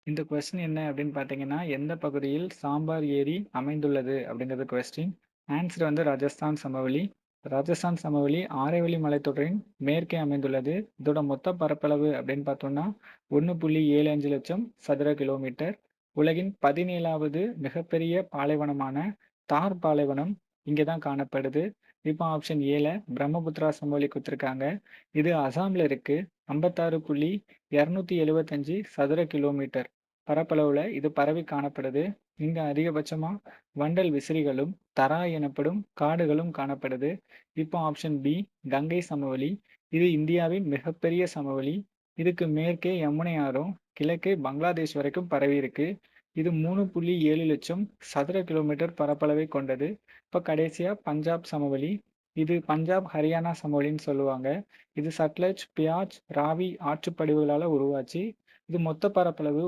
இந்த கொஸ்டின் என்ன அப்படின்னு பார்த்தீங்கன்னா, எந்த பகுதியில் சாம்பார் ஏரி அமைந்துள்ளது அப்படிங்கிறது கொஸ்டின். ஆன்சர் வந்து ராஜஸ்தான் சமவெளி. ராஜஸ்தான் சமவெளி ஆரைவழி மலைத்தொடரின் மேற்கே அமைந்துள்ளது. இதோட மொத்த பரப்பளவு அப்படின்னு பார்த்தோம்னா 1.75 லட்சம் சதுர கிலோமீட்டர். உலகின் 17வது மிகப்பெரிய பாலைவனமான தார் பாலைவனம் இங்கே தான் காணப்படுது. இப்போ ஆப்ஷன் ஏல பிரம்மபுத்திரா சமவெளி கொடுத்துருக்காங்க. இது அசாமில் இருக்கு. 56.275 சதுர கிலோமீட்டர் பரப்பளவுல இது பரவி காணப்படுது. இங்க அதிகபட்சமா வண்டல் விசிறிகளும் தராய் எனப்படும் காடுகளும் காணப்படுது. இப்போ ஆப்ஷன் பி கங்கை சமவெளி. இது இந்தியாவின் மிகப்பெரிய சமவெளி. இதுக்கு மேற்கே யமுனை ஆறும் கிழக்கே பங்களாதேஷ் வரைக்கும் பரவி இருக்கு. இது 3.7 லட்சம் சதுர கிலோமீட்டர் பரப்பளவை கொண்டது. இப்போ கடைசியா பஞ்சாப் சமவெளி. இது பஞ்சாப் ஹரியானா சமவெளின்னு சொல்லுவாங்க. இது சட்லஜ், பியாஜ், ராவி ஆற்றுப்படுகைகளால உருவாச்சு. இது மொத்த பரப்பளவு